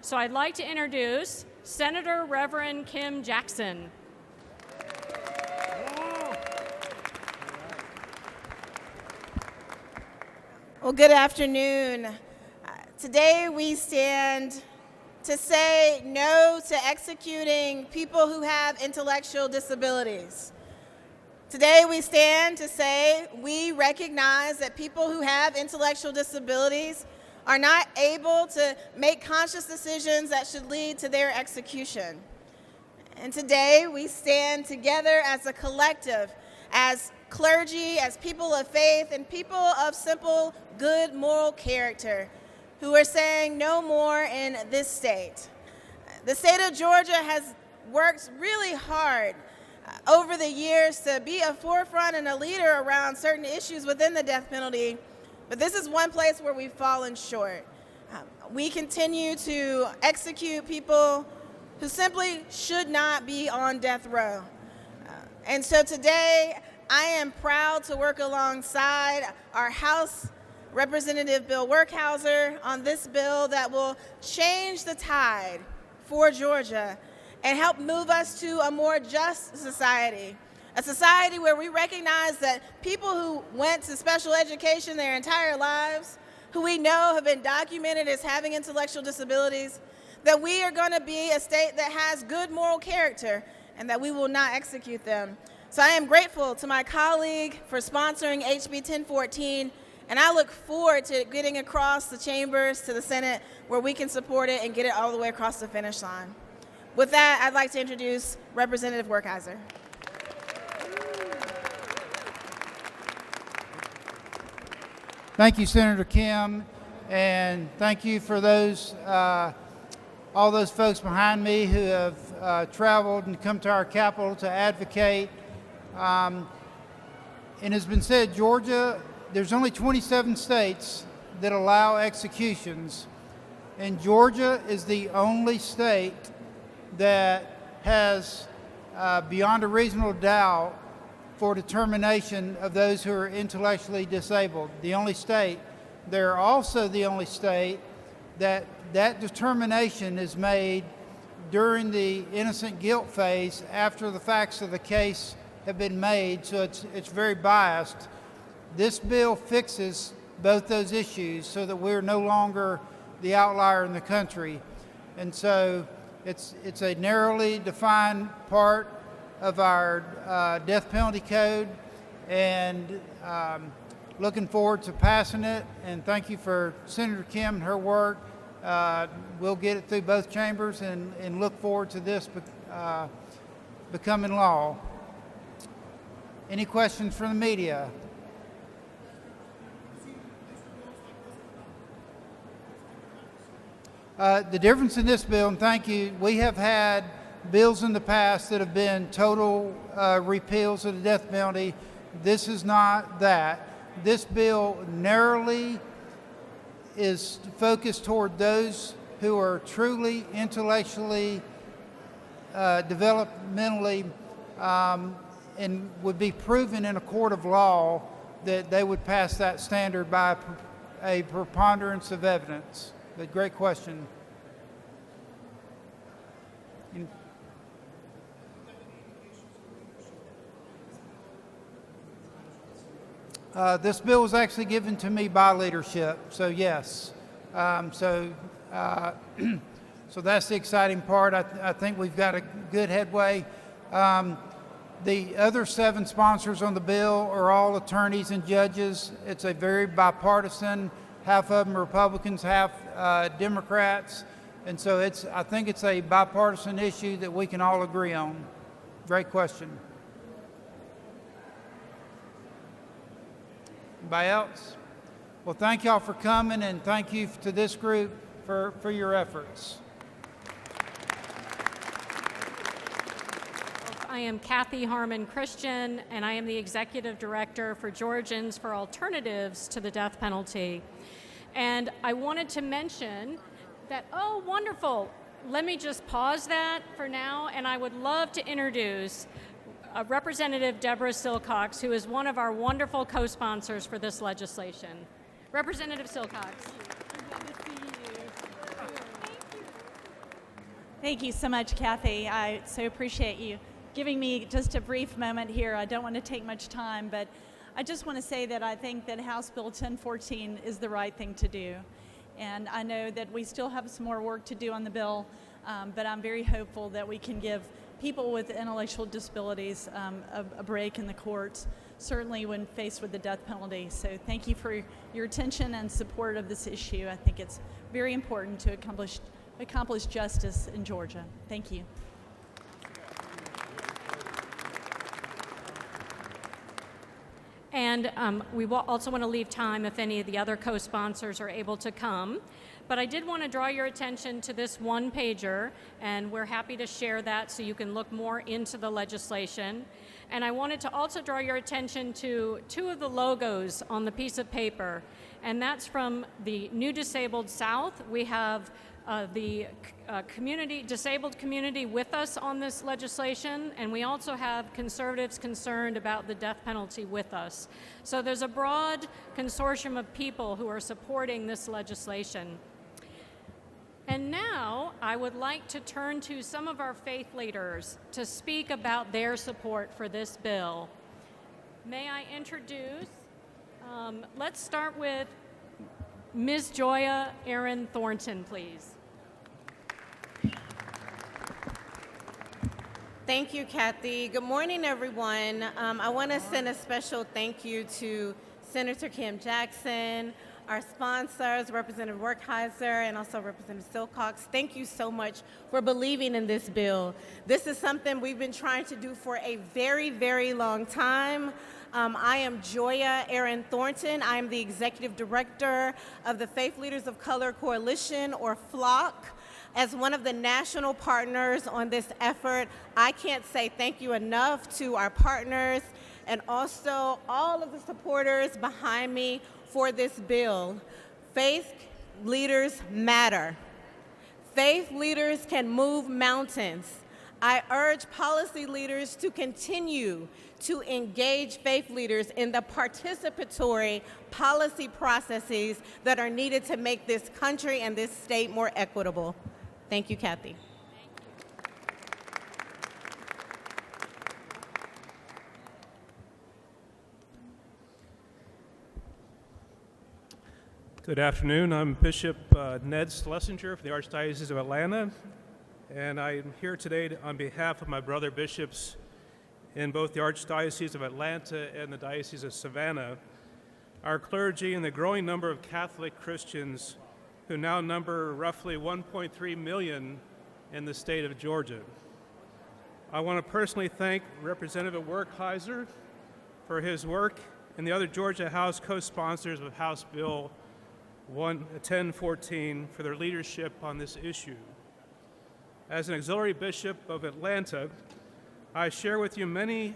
So I'd like to introduce Senator Reverend Kim Jackson. Well, good afternoon. Today we stand to say no to executing people who have intellectual disabilities. Today we stand to say we recognize that people who have intellectual disabilities are not able to make conscious decisions that should lead to their execution. And today we stand together as a collective, as clergy, as people of faith, and people of simple, good moral character who are saying no more in this state. The state of Georgia has worked really hard over the years to be a forefront and a leader around certain issues within the death penalty, but this is one place where we've fallen short. We continue to execute people who simply should not be on death row. And so today, I am proud to work alongside our House Representative Bill Werkhauser on this bill that will change the tide for Georgia and help move us to a more just society, a society where we recognize that people who went to special education their entire lives, who we know have been documented as having intellectual disabilities, that we are going to be a state that has good moral character and that we will not execute them. So I am grateful to my colleague for sponsoring HB 1014, and I look forward to getting across the chambers to the Senate where we can support it and get it all the way across the finish line. With that, I'd like to introduce Representative Werkhauser. Thank you, Senator Kim, and thank you for those, all those folks behind me who have traveled and come to our Capitol to advocate. And it's been said, Georgia, there's only 27 states that allow executions, and Georgia is the only state that has, beyond a reasonable doubt, for determination of those who are intellectually disabled. The only state. They're also the only state that determination is made during the innocent guilt phase after the facts of the case have been made, so it's very biased. This bill fixes both those issues so that we're no longer the outlier in the country. And so it's a narrowly defined part of our death penalty code, and looking forward to passing it. And thank you for Senator Kim and her work. We'll get it through both chambers and look forward to this becoming law. Any questions from the media? The difference in this bill, and thank you, we have had bills in the past that have been total repeals of the death penalty. This is not that. This bill narrowly is focused toward those who are truly intellectually, developmentally, and would be proven in a court of law that they would pass that standard by a preponderance of evidence. But great question. This bill was actually given to me by leadership, so yes. So that's the exciting part. I think we've got a good headway. The other 7 sponsors on the bill are all attorneys and judges. It's a very bipartisan, half of them Republicans, half Democrats. And so I think it's a bipartisan issue that we can all agree on. Great question. Anybody else? Well, thank y'all for coming, and thank you to this group for your efforts. I am Kathy Harmon Christian, and I am the Executive Director for Georgians for Alternatives to the Death Penalty. And I wanted to mention that, oh, wonderful. Let me just pause that for now, and I would love to introduce Representative Deborah Silcox, who is one of our wonderful co-sponsors for this legislation. Representative Silcox. Thank you so much, Kathy. I so appreciate you giving me just a brief moment here. I don't want to take much time, but I just want to say that I think that House Bill 1014 is the right thing to do. And I know that we still have some more work to do on the bill, but I'm very hopeful that we can give people with intellectual disabilities a break in the courts, certainly when faced with the death penalty. So thank you for your attention and support of this issue. I think it's very important to accomplish justice in Georgia. Thank you. And we will also want to leave time if any of the other co-sponsors are able to come. But I did want to draw your attention to this one pager, and we're happy to share that so you can look more into the legislation. And I wanted to also draw your attention to two of the logos on the piece of paper, and that's from the New Disabled South. We have the disabled community with us on this legislation, and we also have conservatives concerned about the death penalty with us. So there's a broad consortium of people who are supporting this legislation. And now I would like to turn to some of our faith leaders to speak about their support for this bill. May I introduce, let's start with Ms. Joya Aaron Thornton, please. Thank you, Kathy. Good morning, everyone. I want to send a special thank you to Senator Kim Jackson, our sponsors, Representative Werkheiser, and also Representative Silcox. Thank you so much for believing in this bill. This is something we've been trying to do for a very, very long time. I am Joya Aaron Thornton. I am the Executive Director of the Faith Leaders of Color Coalition, or FLOC. As one of the national partners on this effort, I can't say thank you enough to our partners and also all of the supporters behind me for this bill. Faith leaders matter. Faith leaders can move mountains. I urge policy leaders to continue to engage faith leaders in the participatory policy processes that are needed to make this country and this state more equitable. Thank you, Kathy. Good afternoon. I'm Bishop Ned Schlesinger for the Archdiocese of Atlanta, and I'm here today on behalf of my brother bishops in both the Archdiocese of Atlanta and the Diocese of Savannah, our clergy, and the growing number of Catholic Christians who now number roughly 1.3 million in the state of Georgia. I want to personally thank Representative Werkheiser for his work and the other Georgia House co-sponsors of House Bill 1014 for their leadership on this issue. As an auxiliary bishop of Atlanta, I share with you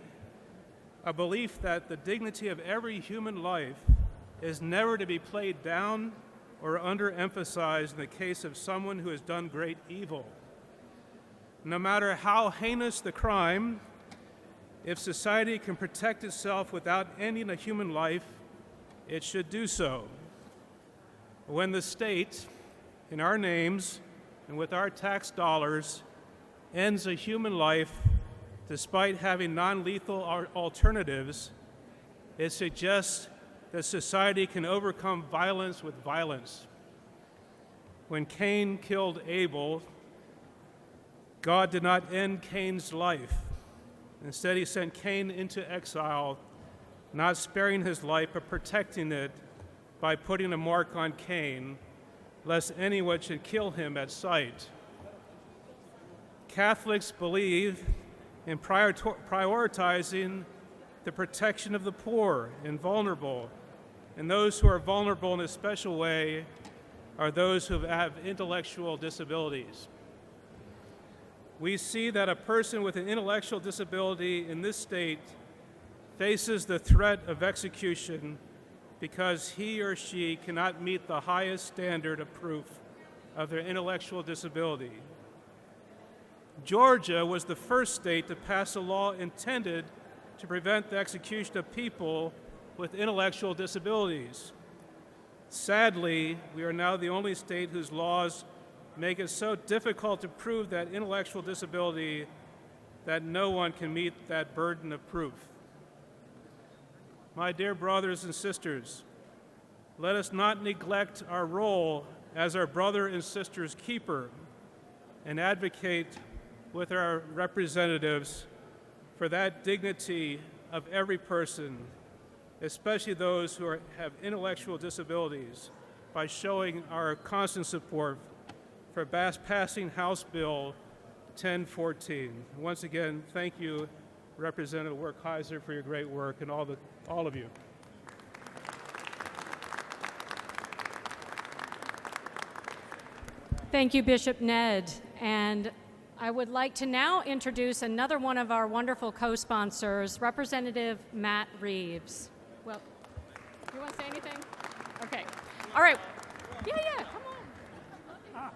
a belief that the dignity of every human life is never to be played down or underemphasized in the case of someone who has done great evil. No matter how heinous the crime, if society can protect itself without ending a human life, it should do so. When the state, in our names and with our tax dollars, ends a human life despite having non-lethal alternatives, it suggests that society can overcome violence with violence. When Cain killed Abel, God did not end Cain's life. Instead, he sent Cain into exile, not sparing his life, but protecting it by putting a mark on Cain, lest anyone should kill him at sight. Catholics believe in prioritizing the protection of the poor and vulnerable, and those who are vulnerable in a special way are those who have intellectual disabilities. We see that a person with an intellectual disability in this state faces the threat of execution because he or she cannot meet the highest standard of proof of their intellectual disability. Georgia was the first state to pass a law intended to prevent the execution of people with intellectual disabilities. Sadly, we are now the only state whose laws make it so difficult to prove that intellectual disability that no one can meet that burden of proof. My dear brothers and sisters, let us not neglect our role as our brother and sister's keeper and advocate with our representatives for that dignity of every person, especially those who have intellectual disabilities, by showing our constant support for passing House Bill 1014. Once again, thank you, Representative Werkheiser, for your great work, and all of you. Thank you, Bishop Ned. And I would like to now introduce another one of our wonderful co-sponsors, Representative Matt Reeves. Well, you want to say anything? Okay. All right. Yeah, come on.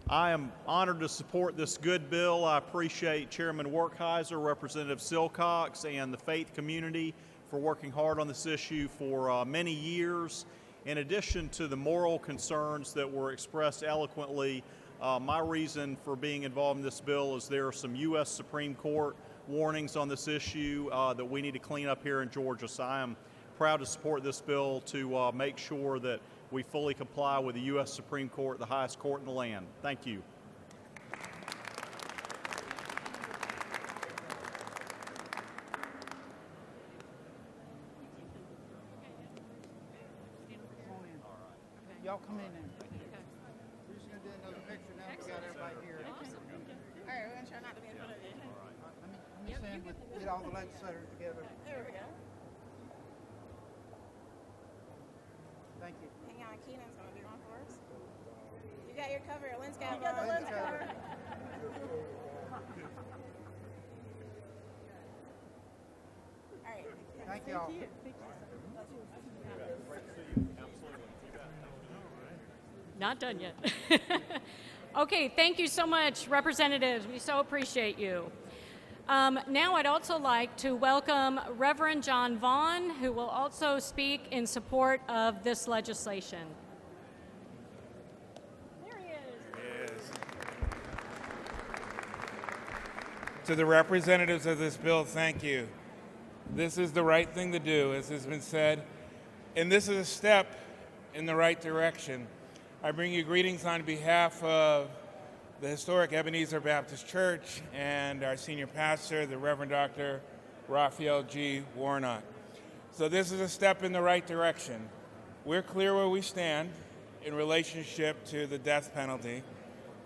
I am honored to support this good bill. I appreciate Chairman Werkheiser, Representative Silcox, and the faith community for working hard on this issue for many years. In addition to the moral concerns that were expressed eloquently, my reason for being involved in this bill is there are some U.S. Supreme Court warnings on this issue that we need to clean up here in Georgia. So I am proud to support this bill to make sure that we fully comply with the U.S. Supreme Court, the highest court in the land. Thank you. Y'all come in there. We're just going to do another picture now. We got everybody here. All right, we're going to try not to be in front of you. Let me stand with, get all the legislators together. There we go. Thank you. Hang on, Keenan's going to do one for us. You got your cover. Lynn's got the Lynn's cover. All right. Thank you all. Not done yet. Okay, thank you so much, representatives. We so appreciate you. Now I'd also like to welcome Reverend John Vaughn, who will also speak in support of this legislation. There he is. Yes. To the representatives of this bill, thank you. This is the right thing to do, as has been said, and this is a step in the right direction. I bring you greetings on behalf of the historic Ebenezer Baptist Church and our senior pastor, the Reverend Dr. Raphael G. Warnock. So this is a step in the right direction. We're clear where we stand in relationship to the death penalty,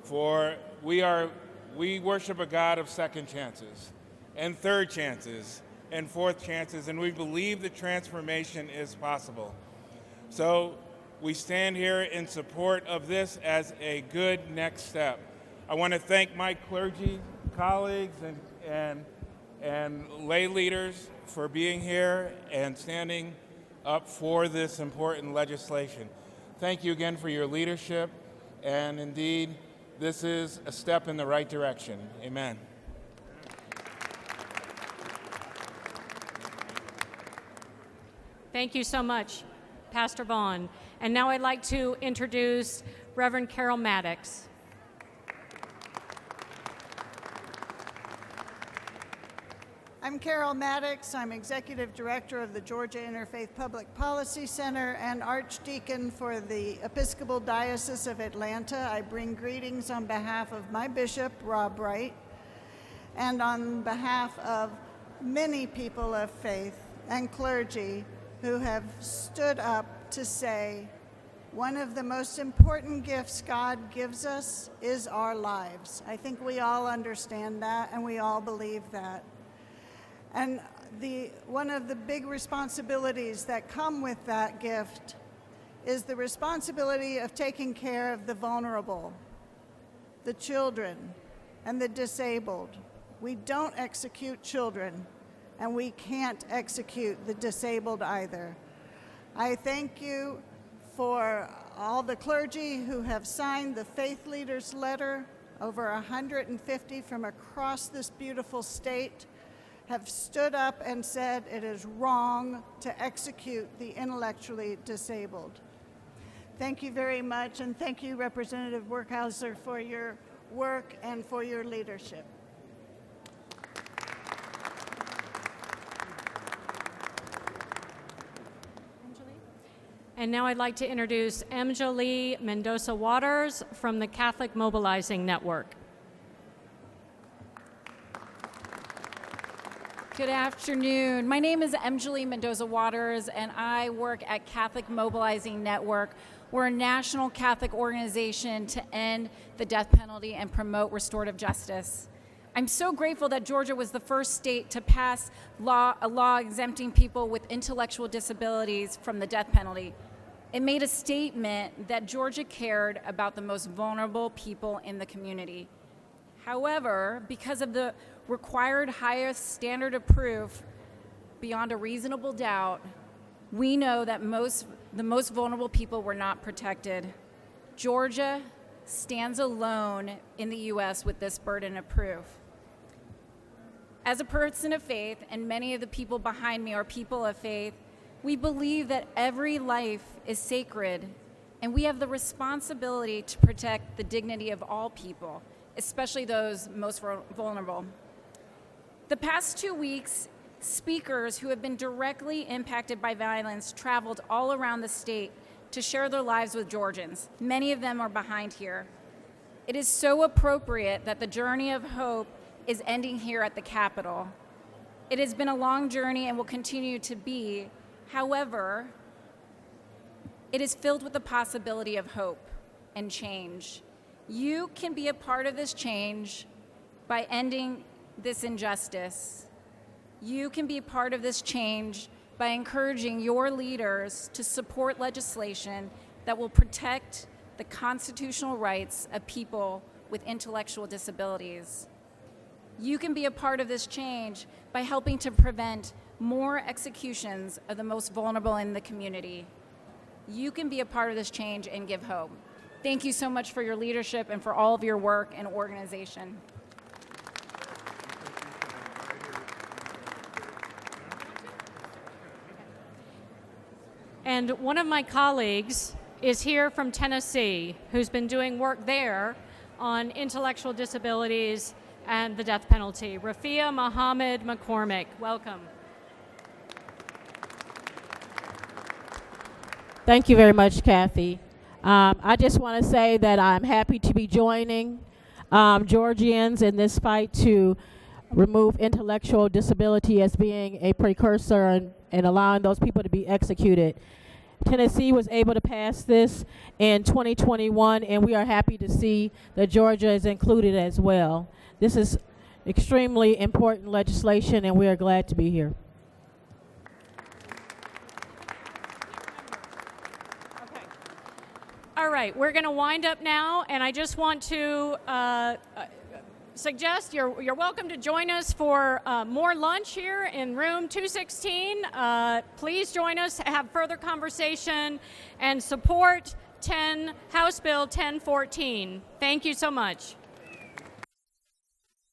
for we worship a God of second chances and third chances and fourth chances, and we believe that transformation is possible. So we stand here in support of this as a good next step. I want to thank my clergy colleagues and lay leaders for being here and standing up for this important legislation. Thank you again for your leadership, and indeed, this is a step in the right direction. Amen. Thank you so much, Pastor Vaughn. And now I'd like to introduce Reverend Carol Maddox. I'm Carol Maddox. I'm Executive Director of the Georgia Interfaith Public Policy Center and Archdeacon for the Episcopal Diocese of Atlanta. I bring greetings on behalf of my bishop, Rob Wright, and on behalf of many people of faith and clergy who have stood up to say one of the most important gifts God gives us is our lives. I think we all understand that and we all believe that. And one of the big responsibilities that come with that gift is the responsibility of taking care of the vulnerable, the children, and the disabled. We don't execute children, and we can't execute the disabled either. I thank you for all the clergy who have signed the Faith Leaders Letter. Over 150 from across this beautiful state have stood up and said it is wrong to execute the intellectually disabled. Thank you very much, and thank you, Representative Werkhauser, for your work and for your leadership. And now I'd like to introduce Emjolie Mendoza Waters from the Catholic Mobilizing Network. Good afternoon. My name is Emjolie Mendoza Waters, and I work at Catholic Mobilizing Network. We're a national Catholic organization to end the death penalty and promote restorative justice. I'm so grateful that Georgia was the first state to pass a law exempting people with intellectual disabilities from the death penalty. It made a statement that Georgia cared about the most vulnerable people in the community. However, because of the required highest standard of proof beyond a reasonable doubt, we know that the most vulnerable people were not protected. Georgia stands alone in the U.S. with this burden of proof. As a person of faith, and many of the people behind me are people of faith, we believe that every life is sacred, and we have the responsibility to protect the dignity of all people, especially those most vulnerable. The past 2 weeks, speakers who have been directly impacted by violence traveled all around the state to share their lives with Georgians. Many of them are behind here. It is so appropriate that the journey of hope is ending here at the Capitol. It has been a long journey and will continue to be. However, it is filled with the possibility of hope and change. You can be a part of this change by ending this injustice. You can be a part of this change by encouraging your leaders to support legislation that will protect the constitutional rights of people with intellectual disabilities. You can be a part of this change by helping to prevent more executions of the most vulnerable in the community. You can be a part of this change and give hope. Thank you so much for your leadership and for all of your work and organization. And one of my colleagues is here from Tennessee, who's been doing work there on intellectual disabilities and the death penalty. Rafia Muhammad McCormick, welcome. Thank you very much, Kathy. I just want to say that I'm happy to be joining Georgians in this fight to remove intellectual disability as being a precursor and allowing those people to be executed. Tennessee was able to pass this in 2021, and we are happy to see that Georgia is included as well. This is extremely important legislation, and we are glad to be here. All right, we're going to wind up now, and I just want to suggest you're welcome to join us for more lunch here in room 216. Please join us, have further conversation, and support House Bill 1014. Thank you so much.